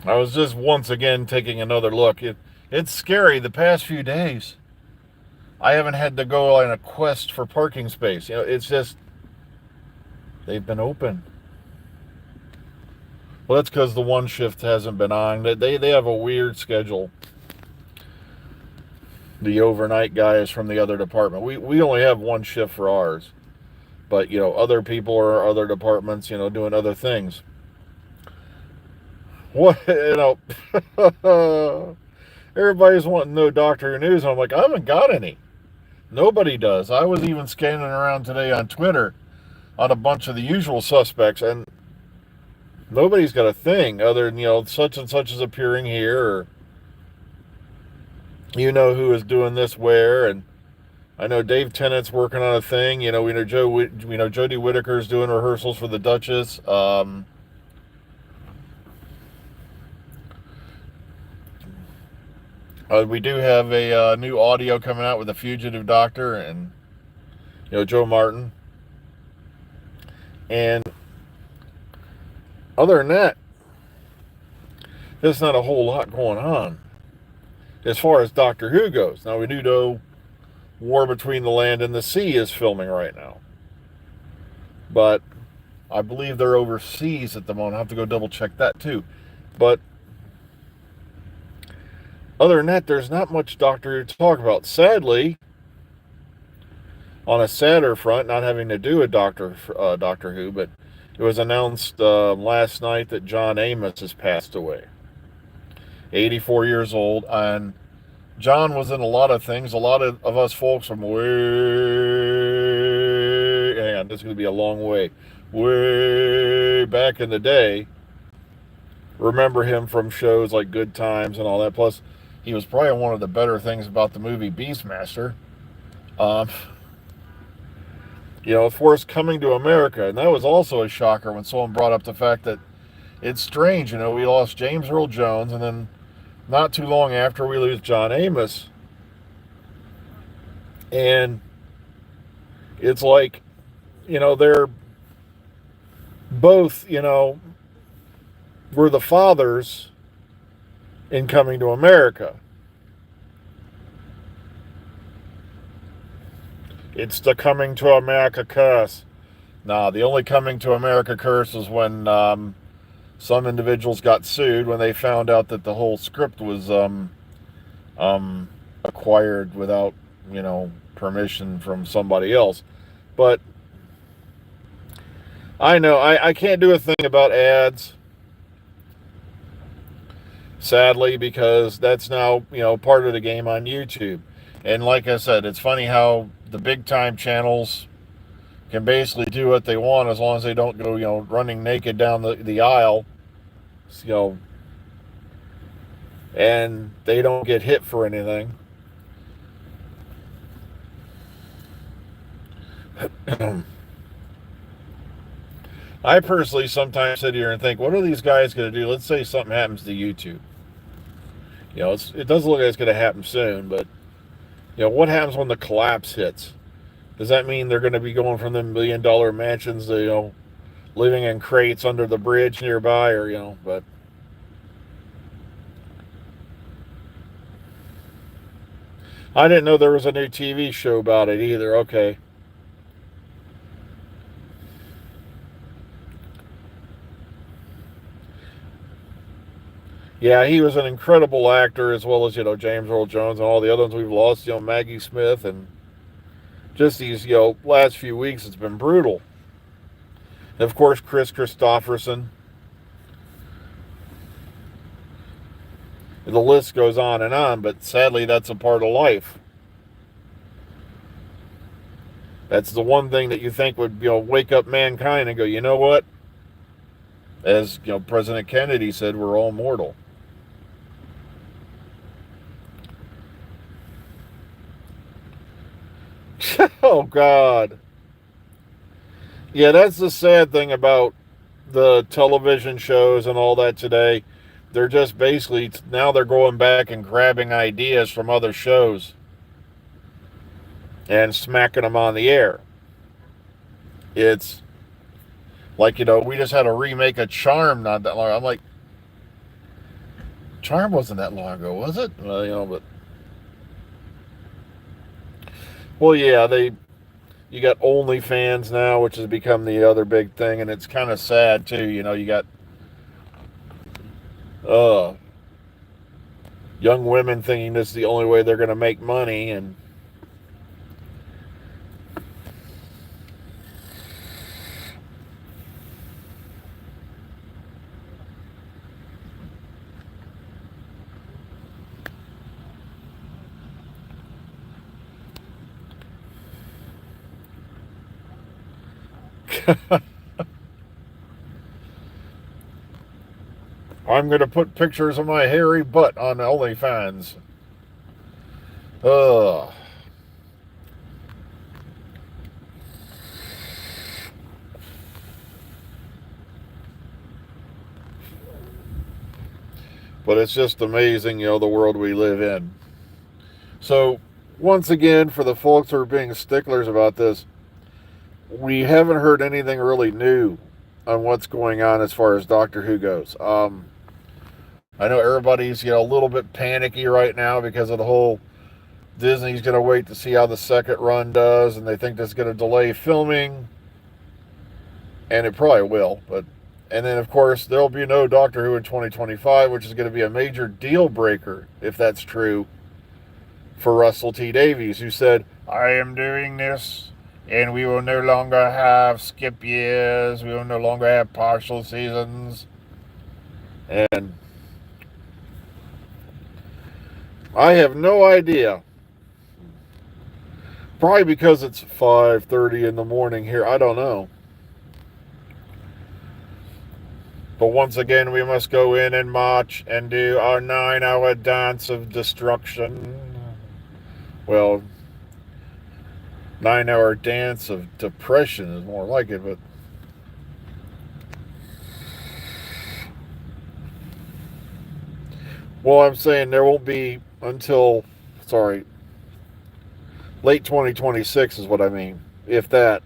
I was just once again taking another look. It's scary. The past few days, I haven't had to go on a quest for parking space. It's just they've been open. Well, that's because the one shift hasn't been on. They have a weird schedule. The overnight guys from the other department. We only have one shift for ours, but other people or other departments doing other things. What everybody's wanting to know Doctor Who news. I'm like, I haven't got any. Nobody does. I was even scanning around today on Twitter on a bunch of the usual suspects, and nobody's got a thing other than such and such is appearing here, or who is doing this where. And I know Dave Tennant's working on a thing. We know Jodie Whittaker's doing rehearsals for the Duchess. We do have a new audio coming out with the Fugitive Doctor and Joe Martin. And other than that, there's not a whole lot going on as far as Doctor Who goes. Now we do know War Between the Land and the Sea is filming right now, but I believe they're overseas at the moment. I have to go double check that too. But other than that, there's not much Doctor Who to talk about. Sadly, on a sadder front, not having to do a Doctor Who, but it was announced last night that John Amos has passed away, 84 years old, and John was in a lot of things. A lot of us folks from way, hang on, this is going to be a long way back in the day, remember him from shows like Good Times and all that. Plus, he was probably one of the better things about the movie Beastmaster. Um, of course, Coming to America, and that was also a shocker when someone brought up the fact that it's strange. We lost James Earl Jones, and then not too long after we lose John Amos, and it's like, they're both, were the fathers in Coming to America. It's the Coming to America curse. Nah, the only Coming to America curse was when some individuals got sued when they found out that the whole script was acquired without permission from somebody else. But I know I can't do a thing about ads, sadly, because that's now part of the game on YouTube. And like I said, it's funny how the big time channels can basically do what they want as long as they don't go running naked down the aisle, you know and they don't get hit for anything. I personally sometimes sit here and think, what are these guys going to do? Let's say something happens to YouTube. It doesn't look like it's going to happen soon, but what happens when the collapse hits? Does that mean they're going to be going from the $1 million mansions to living in crates under the bridge nearby, or but I didn't know there was a new TV show about it either. Okay. Yeah, he was an incredible actor, as well as James Earl Jones and all the other ones we've lost. Maggie Smith, and just these last few weeks, it's been brutal. And of course, Chris Christopherson. The list goes on, but sadly, that's a part of life. That's the one thing that you think would wake up mankind and go, you know what? As President Kennedy said, we're all mortal. Oh God. Yeah, that's the sad thing about the television shows and all that today. They're just basically now they're going back and grabbing ideas from other shows and smacking them on the air. It's like we just had a remake of Charm not that long. I'm like, Charm wasn't that long ago, was it? But well, yeah, you got OnlyFans now, which has become the other big thing, and it's kind of sad too. You got uh, young women thinking this is the only way they're going to make money, and I'm going to put pictures of my hairy butt on OnlyFans. Uh, but it's just amazing, the world we live in. So, once again, for the folks who are being sticklers about this, we haven't heard anything really new on what's going on as far as Doctor Who goes. I know everybody's a little bit panicky right now because of the whole Disney's going to wait to see how the second run does, and they think that's going to delay filming, and it probably will. And then of course there'll be no Doctor Who in 2025, which is going to be a major deal breaker if that's true for Russell T Davies, who said, "I am doing this, and we will no longer have skip years. We will no longer have partial seasons." And I have no idea. Probably because it's 5:30 in the morning here. I don't know. But once again, we must go in and march and do our 9-hour dance of destruction. Well, 9-hour dance of depression is more like it, but well, I'm saying there won't be until, sorry, late 2026 is what I mean. If that.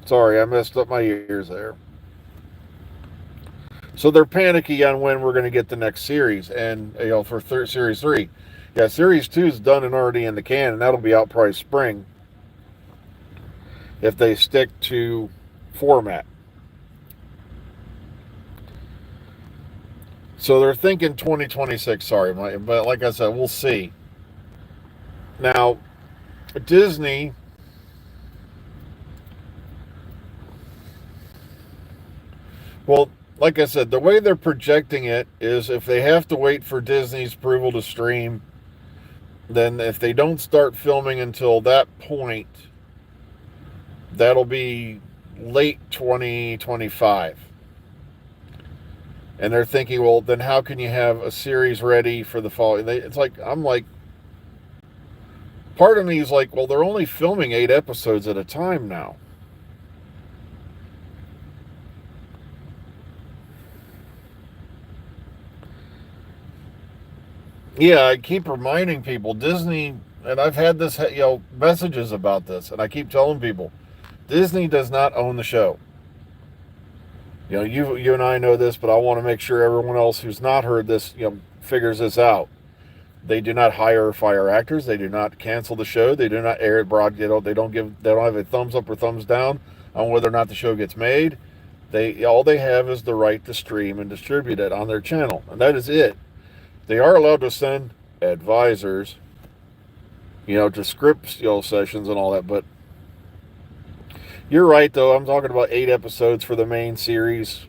Sorry, I messed up my ears there. So they're panicky on when we're going to get the next series, and for series 3, yeah, series 2 is done and already in the can, and that'll be out probably spring if they stick to format. So they're thinking 2026. Sorry, but like I said, we'll see. Now, Disney. Well, like I said, the way they're projecting it is if they have to wait for Disney's approval to stream, then if they don't start filming until that point, that'll be late 2025. And they're thinking, well, then how can you have a series ready for the fall? I'm like, part of me is like, well, they're only filming 8 episodes at a time now. Yeah, I keep reminding people, Disney, and I've had this, messages about this, and I keep telling people, Disney does not own the show. You and I know this, but I want to make sure everyone else who's not heard this, figures this out. They do not hire or fire actors. They do not cancel the show. They do not air it They don't have a thumbs up or thumbs down on whether or not the show gets made. All they have is the right to stream and distribute it on their channel, and that is it. They are allowed to send advisors, to script sessions and all that, but you're right, though. I'm talking about 8 episodes for the main series,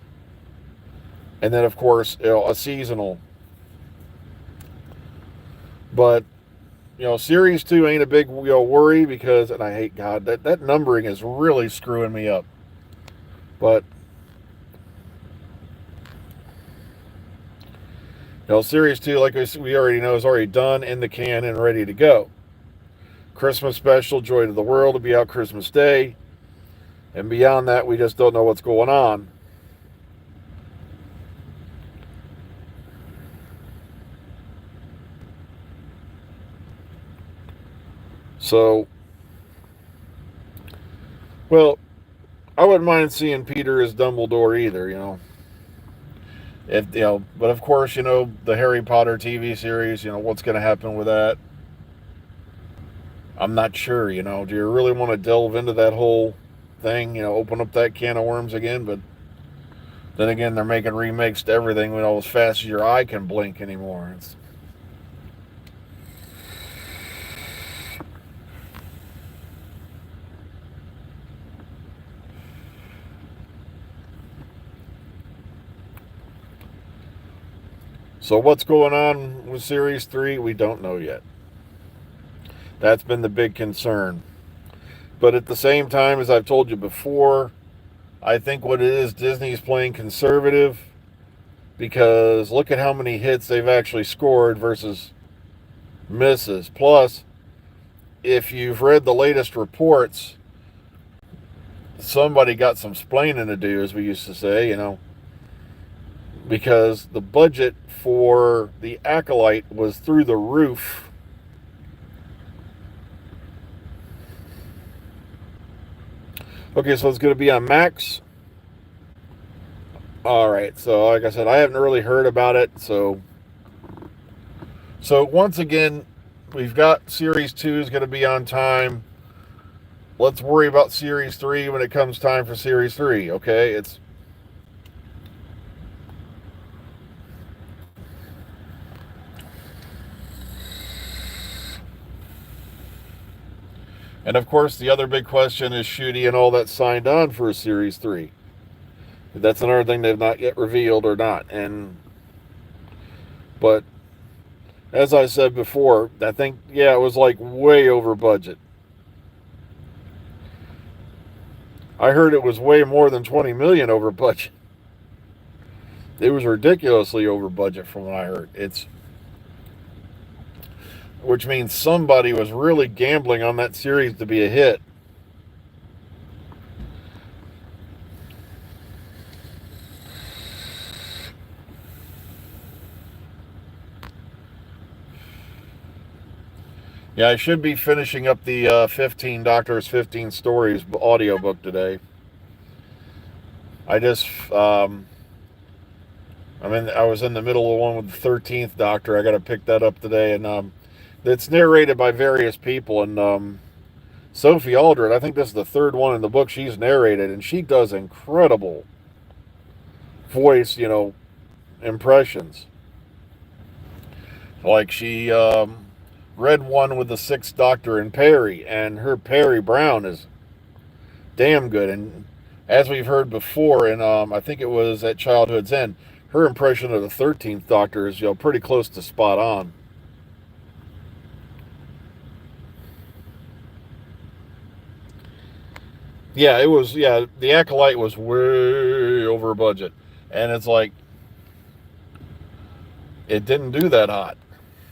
and then, of course, a seasonal. But, series 2 ain't a big worry because, and I hate God, that numbering is really screwing me up. But, series 2, like we already know, is already done, in the can, and ready to go. Christmas special, Joy to the World, will be out Christmas Day. And beyond that, we just don't know what's going on. So, well, I wouldn't mind seeing Peter as Dumbledore either, If but of course, the Harry Potter TV series. What's going to happen with that? I'm not sure. Do you really want to delve into that whole thing? Open up that can of worms again? But then again, they're making remakes to everything. As fast as your eye can blink anymore. So what's going on with Series 3? We don't know yet. That's been the big concern. But at the same time, as I've told you before, I think what it is, Disney's playing conservative, because look at how many hits they've actually scored versus misses. Plus, if you've read the latest reports, somebody got some splaining to do, as we used to say, because the budget for the Acolyte was through the roof. Okay, so it's going to be on Max. All right, so like I said, I haven't really heard about it. So once again, we've got Series 2 is going to be on time. Let's worry about Series 3 when it comes time for Series 3, okay? And of course, the other big question is Shooty and all that signed on for a Series 3. That's another thing they've not yet revealed or not. But as I said before, I think, it was like way over budget. I heard it was way more than 20 million over budget. It was ridiculously over budget from what I heard. Which means somebody was really gambling on that series to be a hit. Yeah, I should be finishing up the 15 Doctors, 15 Stories audiobook today. I just, I was in the middle of one with the 13th Doctor. I got to pick that up today. And it's narrated by various people. And Sophie Aldred, I think this is the third one in the book she's narrated. And she does incredible voice, impressions. Like she read one with the Sixth Doctor and Perry, and her Perry Brown is damn good. And as we've heard before, and I think it was at Childhood's End, her impression of the 13th Doctor is pretty close to spot on. Yeah, it was. Yeah, the Acolyte was way over budget, and it's like it didn't do that hot.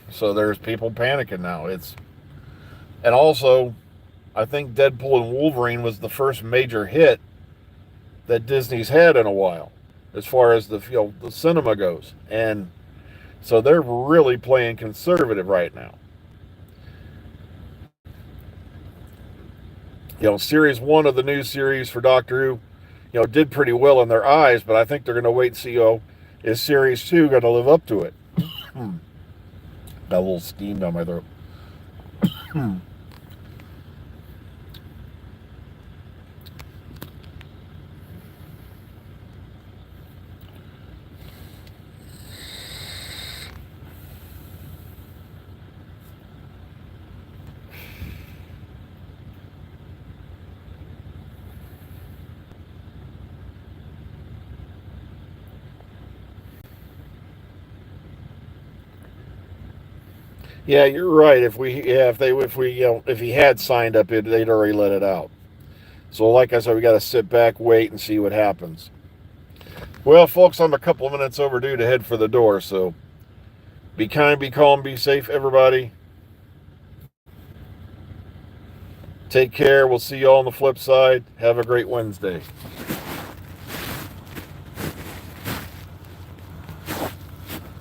So there's people panicking now. And also, I think Deadpool and Wolverine was the first major hit that Disney's had in a while, as far as the cinema goes, and so they're really playing conservative right now. Series 1 of the new series for Doctor Who, did pretty well in their eyes, but I think they're going to wait and see, is Series 2 going to live up to it? Got a little steam down my throat. Yeah, you're right. If he had signed up, they'd already let it out. So, like I said, we got to sit back, wait, and see what happens. Well, folks, I'm a couple of minutes overdue to head for the door. So, be kind, be calm, be safe, everybody. Take care. We'll see you all on the flip side. Have a great Wednesday.